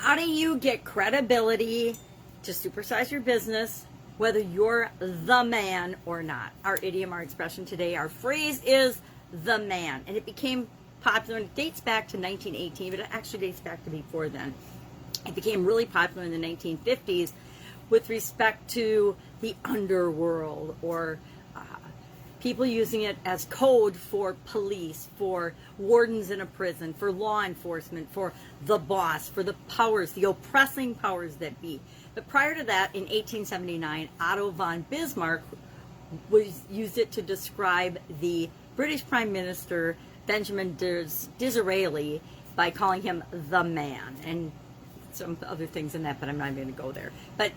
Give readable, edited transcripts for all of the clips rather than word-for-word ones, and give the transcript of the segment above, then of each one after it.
How do you get credibility to supersize your business, whether you're the man or not? Our idiom, our expression today, our phrase is the man. And it became popular, and it dates back to 1918, but it actually dates back to before then. It became really popular in the 1950s with respect to the underworld, or people using it as code for police, for wardens in a prison, for law enforcement, for the boss, for the powers, the oppressing powers that be. But prior to that, in 1879, Otto von Bismarck used it to describe the British Prime Minister Benjamin Disraeli by calling him the man, and some other things in that, but I'm not going to go there. But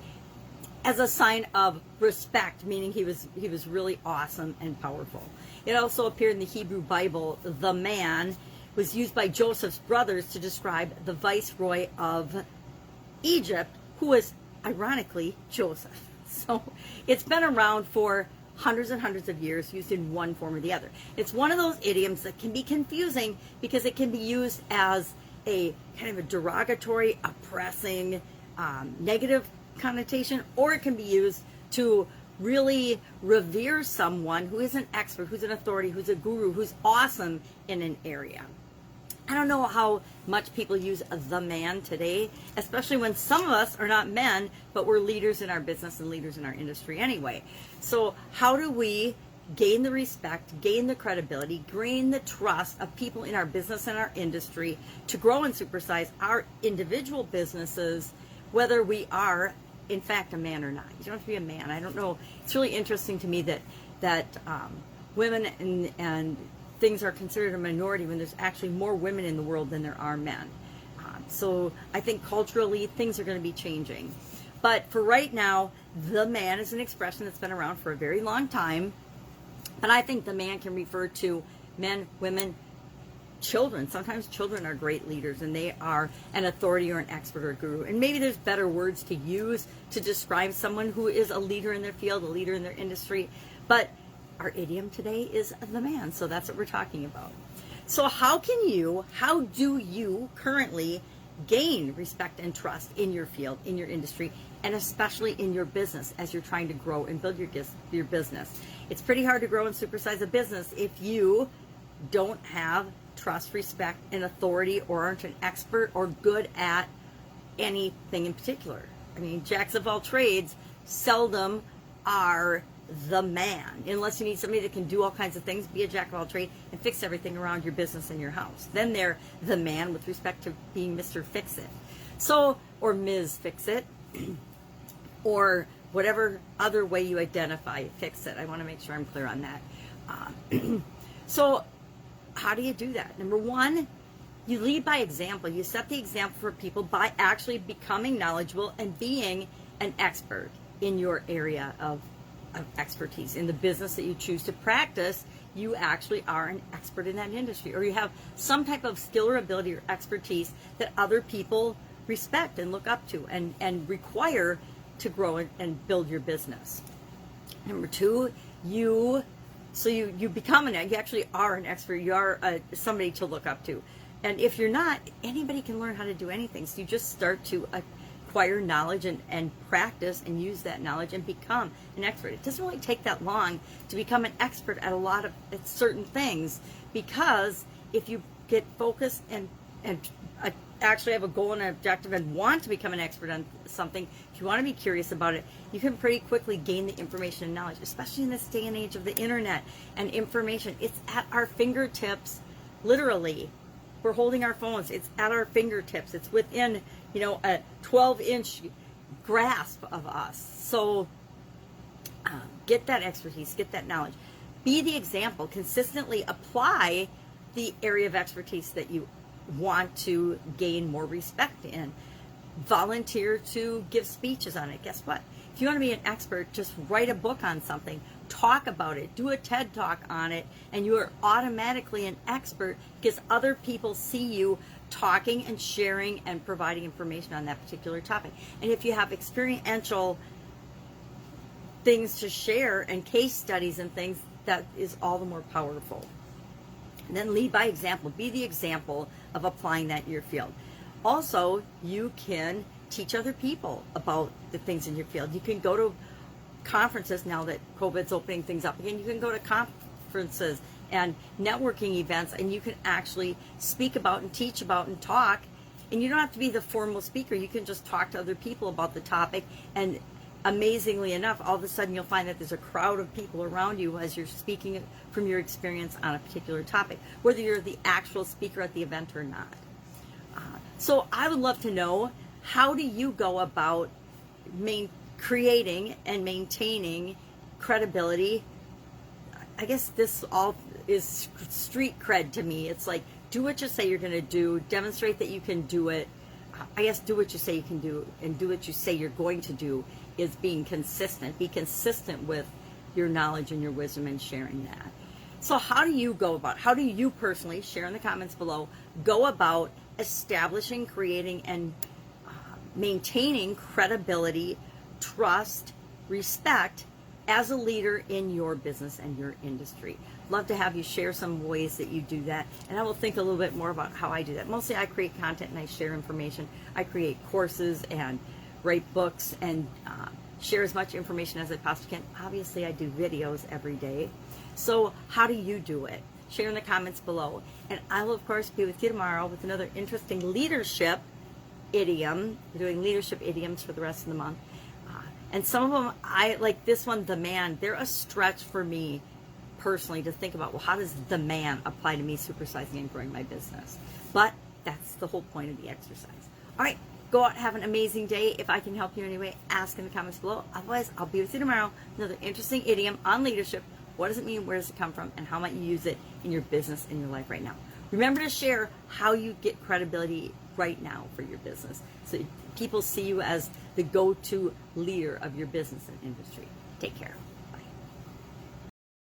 as a sign of respect, meaning he was really awesome and powerful. It also appeared in the Hebrew Bible. The man was used by Joseph's brothers to describe the viceroy of Egypt, who was ironically Joseph. So it's been around for hundreds and hundreds of years, used in one form or the other. It's one of those idioms that can be confusing because it can be used as a kind of a derogatory, oppressing, negative connotation, or it can be used to really revere someone who is an expert, who's an authority, who's a guru, who's awesome in an area. I don't know how much people use the man today, especially when some of us are not men, but we're leaders in our business and leaders in our industry anyway. So how do we gain the respect, gain the credibility, gain the trust of people in our business and our industry to grow and supersize our individual businesses, whether we are in fact a man or not? You don't have to be a man. I don't know. It's really interesting to me that women and things are considered a minority when there's actually more women in the world than there are men. So I think culturally things are going to be changing. But for right now, the man is an expression that's been around for a very long time. But I think the man can refer to men, women, children. Sometimes children are great leaders and they are an authority or an expert or a guru. And maybe there's better words to use to describe someone who is a leader in their field, a leader in their industry. But our idiom today is the man. So that's what we're talking about. So how do you currently gain respect and trust in your field, in your industry, and especially in your business as you're trying to grow and build your business? It's pretty hard to grow and supersize a business if you don't have trust, respect, and authority, or aren't an expert or good at anything in particular. I mean, jacks of all trades seldom are the man, unless you need somebody that can do all kinds of things, be a jack of all trades, and fix everything around your business and your house. Then they're the man with respect to being Mr. Fix-It. So, or Ms. Fix-It, or whatever other way you identify Fix-It. I want to make sure I'm clear on that. So, how do you do that? Number one, you lead by example. You set the example for people by actually becoming knowledgeable and being an expert in your area of expertise. In the business that you choose to practice, you actually are an expert in that industry, or you have some type of skill or ability or expertise that other people respect and look up to and require to grow and build your business. Number two, you actually are an expert. You are somebody to look up to. And if you're not, anybody can learn how to do anything. So you just start to acquire knowledge and practice and use that knowledge and become an expert. It doesn't really take that long to become an expert at at certain things, because if you get focused and actually have a goal and an objective and want to become an expert on something, if you want to be curious about it, you can pretty quickly gain the information and knowledge, especially in this day and age of the internet and information. It's at our fingertips, literally. We're holding our phones. It's at our fingertips. It's within, a 12-inch grasp of us. So get that expertise, get that knowledge. Be the example. Consistently apply the area of expertise that you want to gain more respect in. Volunteer to give speeches on it. Guess what? If you want to be an expert, just write a book on something, talk about it, do a TED Talk on it, and you are automatically an expert because other people see you talking and sharing and providing information on that particular topic. And if you have experiential things to share and case studies and things, that is all the more powerful. And then lead by example. Be the example of applying that in your field. Also, you can teach other people about the things in your field. You can go to conferences now that COVID's opening things up again. You can go to conferences and networking events, and you can actually speak about and teach about and talk. And you don't have to be the formal speaker. You can just talk to other people about the topic. And amazingly enough, all of a sudden you'll find that there's a crowd of people around you as you're speaking from your experience on a particular topic, whether you're the actual speaker at the event or not. So I would love to know, how do you go about creating and maintaining credibility? I guess this all is street cred to me. It's like, do what you say you're going to do, demonstrate that you can do it. I guess do what you say you can do, and do what you say you're going to do is being consistent. Be consistent with your knowledge and your wisdom and sharing that. So how do you personally, share in the comments below, go about establishing, creating, and maintaining credibility, trust, respect as a leader in your business and your industry? Love to have you share some ways that you do that, and I will think a little bit more about how I do that. Mostly I create content and I share information. I create courses and write books and share as much information as I possibly can. Obviously I do videos every day. So how do you do it? Share in the comments below, and I will of course be with you tomorrow with another interesting leadership idiom. We're doing leadership idioms for the rest of the month. And some of them, I like this one, the man. They're a stretch for me personally to think about, well, how does the man apply to me supersizing and growing my business? But that's the whole point of the exercise. All right, go out, have an amazing day. If I can help you in any way, ask in the comments below. Otherwise, I'll be with you tomorrow. Another interesting idiom on leadership. What does it mean? Where does it come from? And how might you use it in your business, in your life right now? Remember to share how you get credibility right now for your business, so people see you as the go-to leader of your business and industry. Take care.